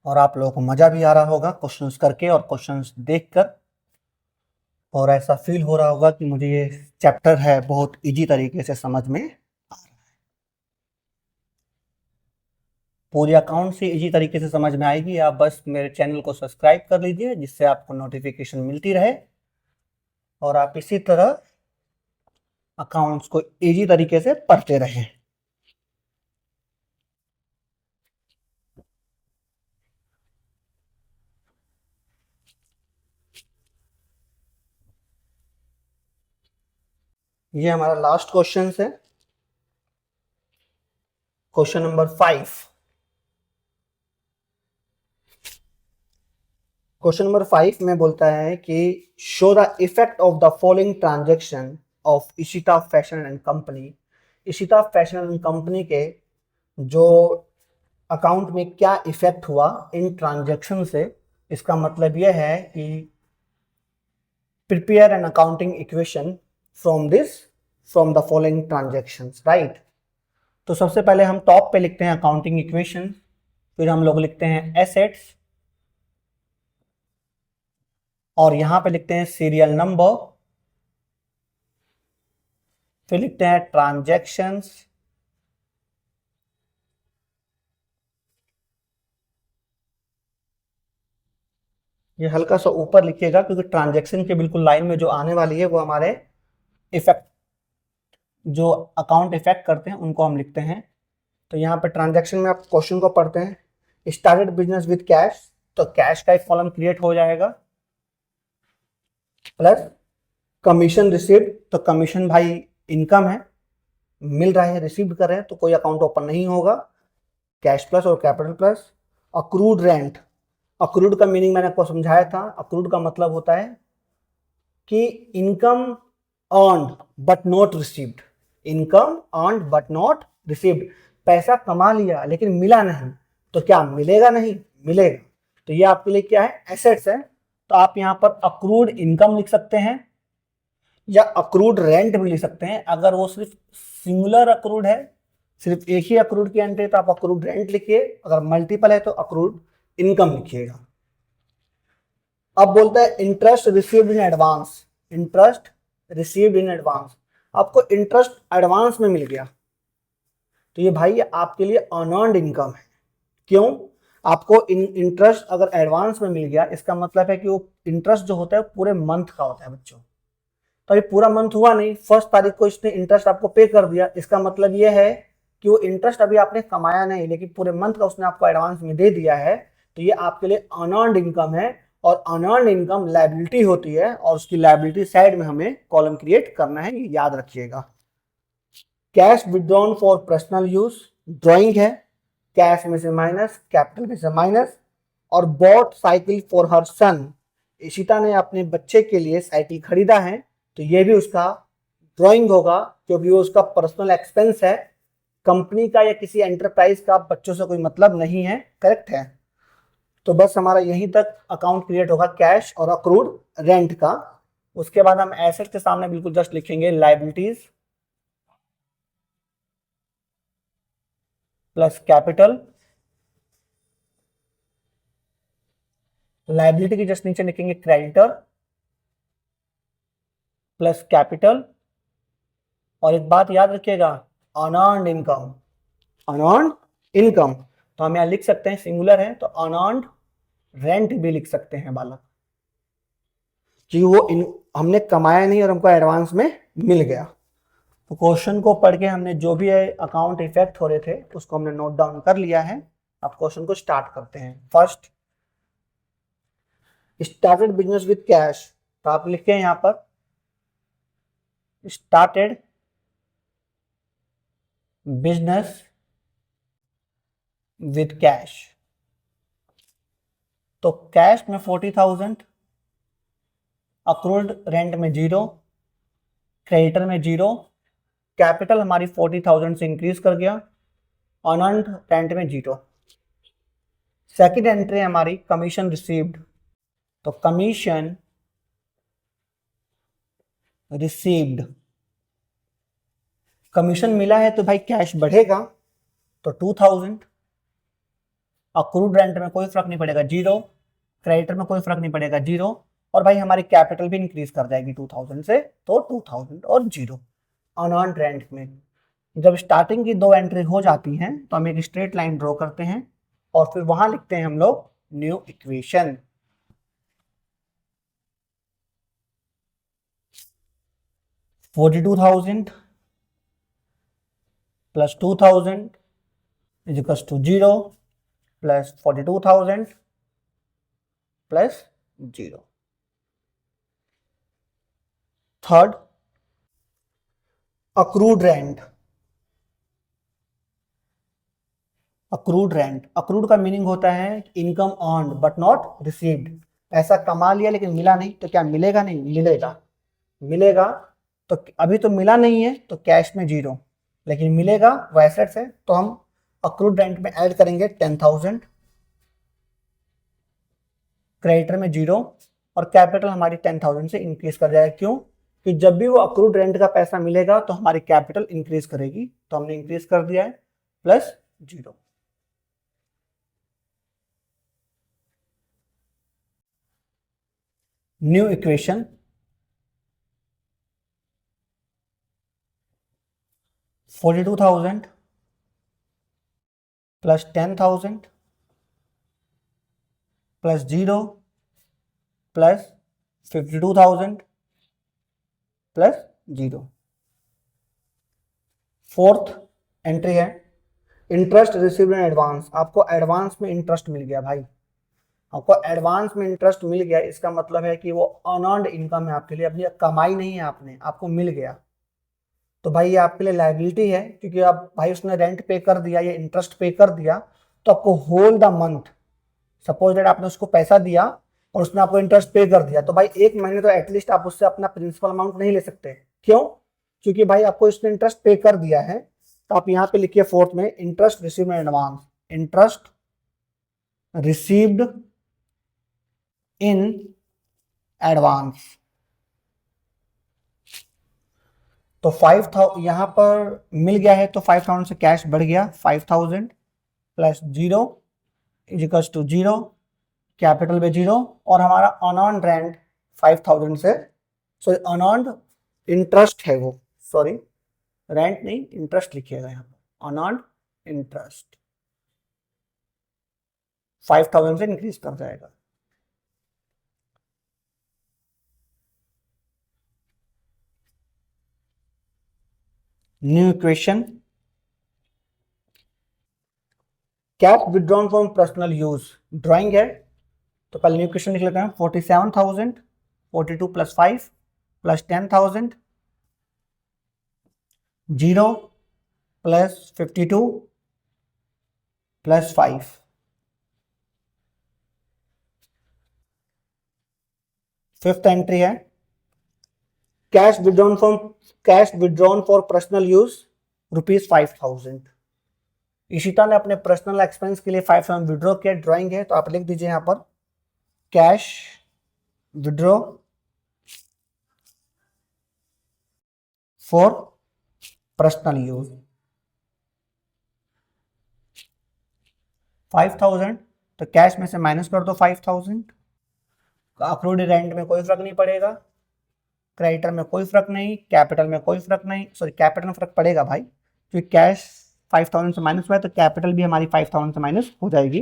और आप लोगों को मजा भी आ रहा होगा क्वेश्चंस करके और क्वेश्चंस देखकर, और ऐसा फील हो रहा होगा कि मुझे ये चैप्टर है बहुत इजी तरीके से समझ में आ रहा है। पूरी अकाउंट से इजी तरीके से समझ में आएगी। आप बस मेरे चैनल को सब्सक्राइब कर लीजिए जिससे आपको नोटिफिकेशन मिलती रहे और आप इसी तरह अकाउंट्स को इजी तरीके से पढ़ते रहें। ये हमारा लास्ट क्वेश्चन है, क्वेश्चन नंबर 5। क्वेश्चन नंबर 5 में बोलता है कि show the effect of the following transaction of Ishita fashion and company. Ishita fashion and company के जो अकाउंट में क्या इफेक्ट हुआ इन ट्रांजैक्शन से। इसका मतलब यह है कि prepare an accounting equation from the following transactions, right. तो सबसे पहले हम टॉप पे लिखते हैं अकाउंटिंग इक्वेशन, फिर हम लोग लिखते हैं एसेट्स और यहां पे लिखते हैं सीरियल नंबर, फिर लिखते हैं ट्रांजैक्शंस, ये हल्का सा ऊपर लिखिएगा क्योंकि ट्रांजैक्शन के बिल्कुल लाइन में जो आने वाली है वो हमारे इफेक्ट, जो अकाउंट इफेक्ट करते हैं उनको हम लिखते हैं। तो यहाँ पे ट्रांजैक्शन में आप क्वेश्चन को पढ़ते हैं, स्टार्टेड बिजनेस विद कैश, तो कैश का एक कॉलम क्रिएट हो जाएगा, प्लस कमीशन रिसीव्ड, तो कमीशन भाई इनकम है, मिल रहा है, रिसीव कर रहे हैं तो कोई अकाउंट ओपन नहीं होगा, कैश प्लस और capital plus. Accrued rent, accrued का मीनिंग मैंने आपको समझाया था। अक्रूड का मतलब होता है कि income earned but not received, income earned but not received, पैसा कमा लिया लेकिन मिला नहीं, तो क्या मिलेगा? नहीं मिलेगा। तो ये आपके लिए क्या है? एसेट्स है। तो आप यहां पर अक्रूड इनकम लिख सकते हैं या अक्रूड रेंट भी लिख सकते हैं। अगर वो सिर्फ सिंगुलर अक्रूड है, सिर्फ एक ही अक्रूड की एंट्री, तो आप अक्रूड रेंट लिखिए, अगर मल्टीपल है तो अक्रूड इनकम लिखिएगा। अब बोलता है interest received in advance, interest received in advance, आपको इंटरेस्ट एडवांस में मिल गया तो ये भाई आपके लिए अनअर्न्ड इनकम है। क्यों? आपको इंटरेस्ट अगर एडवांस में मिल गया, इसका मतलब है कि वो इंटरेस्ट जो होता है पूरे मंथ का होता है बच्चों। तो अभी पूरा मंथ हुआ नहीं, 1 तारीख को इसने इंटरेस्ट आपको पे कर दिया, इसका मतलब ये है कि वो इंटरेस्ट अभी आपने कमाया नहीं लेकिन पूरे मंथ का उसने आपको एडवांस में दे दिया है, तो ये आपके लिए अनअर्न्ड इनकम है। और अनअर्न्ड इनकम लायबिलिटी होती है और उसकी लायबिलिटी साइड में हमें कॉलम क्रिएट करना है, ये याद रखिएगा। Cash withdrawn for personal use, drawing है, कैश में से माइनस, कैपिटल में से माइनस। और बॉट साइकिल फॉर हर सन, इशिता ने अपने बच्चे के लिए साइकिल खरीदा है, तो ये भी उसका ड्राइंग होगा क्योंकि वो उसका पर्सनल एक्सपेंस है, कंपनी का या किसी एंटरप्राइज का बच्चों से कोई मतलब नहीं है, करेक्ट है। तो बस हमारा यहीं तक अकाउंट क्रिएट होगा कैश और अक्रूड रेंट का। उसके बाद हम एसेट के सामने बिल्कुल जस्ट लिखेंगे लायबिलिटीज प्लस कैपिटल, लायबिलिटी के जस्ट नीचे लिखेंगे क्रेडिटर प्लस कैपिटल। और एक बात याद रखिएगा, अनअर्न्ड इनकम, अनअर्न्ड इनकम, तो हम यहां लिख सकते हैं, सिंगुलर है तो अनअर्न्ड रेंट भी लिख सकते हैं बालक, कि वो हमने कमाया नहीं और हमको एडवांस में मिल गया। तो क्वेश्चन को पढ़ के हमने जो भी अकाउंट इफेक्ट हो रहे थे उसको हमने नोट डाउन कर लिया है। अब क्वेश्चन को स्टार्ट करते हैं। First, started business with cash, तो आप लिखते हैं यहाँ पर स्टार्टेड बिजनेस विद कैश। तो कैश में 40,000, अक्रूड रेंट में 0, क्रेडिटर में 0, कैपिटल हमारी 40,000 से इंक्रीज कर गया, अनअर्न्ड रेंट में 0। सेकंड एंट्री हमारी कमीशन रिसीव्ड, तो कमीशन रिसीव्ड, कमीशन मिला है तो भाई कैश बढ़ेगा, तो 2,000। अक्रूड रेंट में कोई फर्क नहीं पड़ेगा 0, क्रेडिटर में कोई फर्क नहीं पड़ेगा 0, और भाई हमारी कैपिटल भी इंक्रीज कर जाएगी 2,000 से, तो 2,000 और 0। अनअर्न्ड रेंट में जब स्टार्टिंग की 2 एंट्री हो जाती हैं तो हम एक स्ट्रेट लाइन ड्रॉ करते हैं और फिर वहां लिखते हैं हम लोग new equation. $42,000 plus 2,000 is equals to 0 plus 42,000 plus 0। Third, accrued rent. Accrued का मीनिंग होता है income earned but not received. पैसा कमा लिया लेकिन मिला नहीं, तो क्या मिलेगा? नहीं मिलेगा। मिलेगा तो अभी तो मिला नहीं है तो कैश में 0, लेकिन मिलेगा वो एसेट्स है, तो हम अक्रूड रेंट में ऐड करेंगे 10,000, क्रेडिटर में 0, और कैपिटल हमारी 10,000 से इंक्रीज कर जाएगा। क्यों? कि जब भी वो अक्रूड रेंट का पैसा मिलेगा तो हमारी कैपिटल इंक्रीज करेगी, तो हमने इंक्रीज कर दिया है plus 0। New equation, 42,000 plus 10,000 plus 0 plus 52,000 plus 0। Fourth entry है इंटरेस्ट रिसीव्ड इन एडवांस। आपको एडवांस में इंटरेस्ट मिल गया भाई, आपको एडवांस में इंटरेस्ट मिल गया, इसका मतलब है कि वो अनअर्न्ड इनकम है आपके लिए, अपनी कमाई नहीं है आपने, आपको मिल गया। तो भाई ये आपके लिए लायबिलिटी है, क्योंकि आप भाई उसने रेंट पे कर दिया या इंटरेस्ट पे कर दिया, तो आपको whole the month, suppose that आपने उसको पैसा दिया और उसने आपको इंटरेस्ट पे कर दिया, तो भाई 1 महीने तो एटलीस्ट आप उससे अपना प्रिंसिपल अमाउंट नहीं ले सकते। क्यों? क्योंकि भाई आपको इसने इंटरेस्ट पे कर दिया है। तो आप यहाँ पे लिखिए फोर्थ में interest received in advance, interest received in advance. तो 5,000 यहां पर मिल गया है, तो 5,000 से कैश बढ़ गया, 5,000 plus 0 is equals to 0, capital में 0, और हमारा अनअर्न्ड रेंट 5,000 से, सॉरी अनअर्न्ड इंटरेस्ट है वो, सॉरी रेंट नहीं इंटरेस्ट लिखिएगा यहाँ पर, अनअर्न्ड इंटरेस्ट 5,000 से इंक्रीज कर जाएगा। New equation, cash withdrawn from personal use, drawing है तो पहले न्यू इक्वेशन लिख लेते हैं। 47,000, 42 plus 5 plus 10,000, 0 plus 52 plus 5। Fifth entry है cash withdrawn for personal use ₹5,000। Ishita ने अपने पर्सनल एक्सपेंस के लिए 5,000 विड्रॉ किया, ड्राइंग है तो आप लिख दीजिए यहां पर cash withdraw for personal use 5,000, तो कैश में से माइनस कर दो 5,000। अक्रूड रेंट में कोई फर्क नहीं पड़ेगा, क्रेडिटर में कोई फर्क नहीं, कैपिटल में कोई फर्क नहीं, सॉरी कैपिटल में फर्क पड़ेगा भाई, क्योंकि कैश 5,000 से माइनस हुआ है तो कैपिटल भी हमारी 5,000 से माइनस हो जाएगी।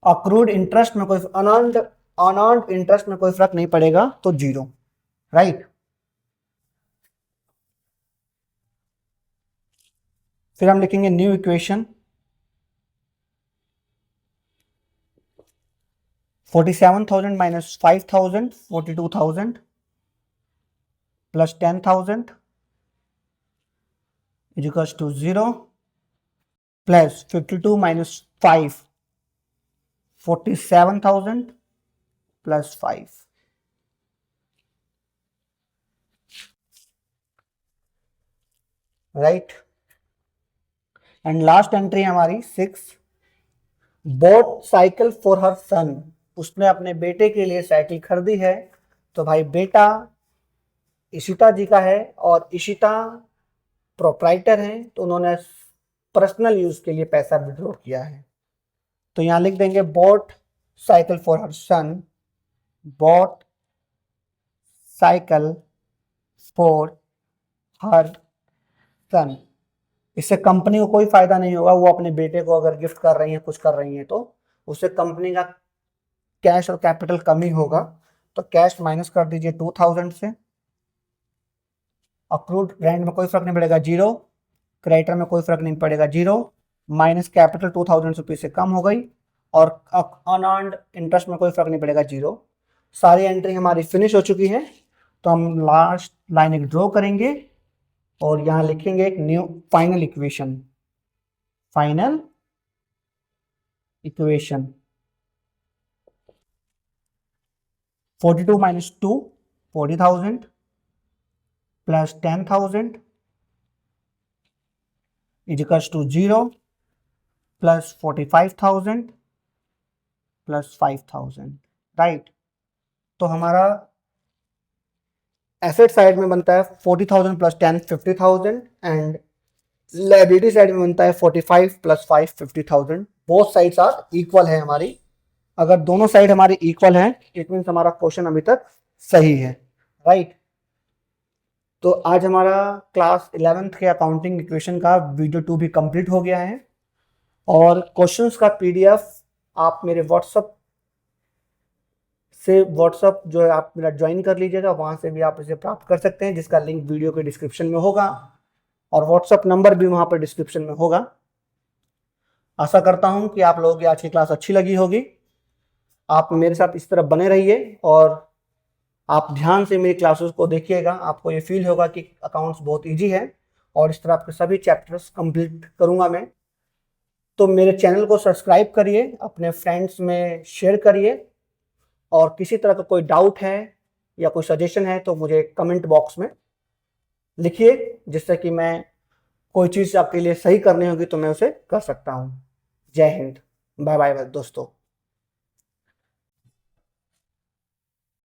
अक्रूड इंटरेस्ट में कोई अनअर्न्ड इंटरेस्ट में कोई फर्क नहीं पड़ेगा, तो 0, राइट। फिर हम लिखेंगे new equation 47,000 minus 5,000 42,000 plus 10,000 is equals to 0 plus 52 minus 5 47,000 plus 5 right. And last entry हमारी 6 bought cycle for her son, उसने अपने बेटे के लिए साइकिल खरीदी है। तो भाई बेटा इशिता जी का है और इशिता प्रोप्राइटर हैं, तो उन्होंने पर्सनल यूज के लिए पैसा विड्रॉ किया है। तो यहां लिख देंगे bought cycle for her son, bought cycle for her son. इससे कंपनी को कोई फायदा नहीं होगा, वो अपने बेटे को अगर गिफ्ट कर रही है, कुछ कर रही है, तो उससे कंपनी का कैश और कैपिटल कम ही होगा। तो कैश माइनस कर दीजिए 2000 से, अक्रूड रेंट में कोई फर्क नहीं पड़ेगा 0, क्रेडिटर में कोई फर्क नहीं पड़ेगा 0, माइनस कैपिटल 2000 रुपीज से कम हो गई, और अनअर्न्ड इंटरेस्ट में कोई फर्क नहीं पड़ेगा 0। सारी एंट्री हमारी फिनिश हो चुकी है। तो हम लास्ट लाइन एक ड्रॉ करेंगे और यहां लिखेंगे एक new final equation, final equation 42 minus 2 40,000 plus 10,000 is equals to 0 plus 45,000 plus 5,000 right. तो हमारा एसेट साइड में बनता है 40,000 प्लस 10 50,000 एंड लायबिलिटी साइड में बनता है 45 plus 5 50,000। Both sides are equal है हमारी। अगर दोनों साइड हमारी इक्वल है इट मीन्स हमारा क्वेश्चन अभी तक सही है राइट। तो आज हमारा क्लास 11th के अकाउंटिंग इक्वेशन का वीडियो 2 भी कंप्लीट हो गया है और क्वेश्चंस का पीडीएफ आप मेरे व्हाट्सएप जो है आप मेरा ज्वाइन कर लीजिएगा, वहां से भी आप इसे प्राप्त कर सकते हैं, जिसका लिंक वीडियो के डिस्क्रिप्शन में होगा और व्हाट्सएप नंबर भी वहां पर डिस्क्रिप्शन में होगा। आशा करता हूं कि आप लोगों की आज की क्लास अच्छी लगी होगी। आप मेरे साथ इस तरह बने रहिए और आप ध्यान से मेरी क्लासेस को देखिएगा, आपको ये फील होगा कि अकाउंट्स बहुत इजी है और इस तरह आपके सभी चैप्टर्स कंप्लीट करूंगा मैं। तो मेरे चैनल को सब्सक्राइब करिए, अपने फ्रेंड्स में शेयर करिए और किसी तरह का कोई डाउट है या कोई सजेशन है तो मुझे कमेंट बॉक्स में लिखिए, जिससे कि मैं कोई चीज़ आपके लिए सही करनी होगी तो मैं उसे कर सकता हूँ। जय हिंद, बाय बाय दोस्तों।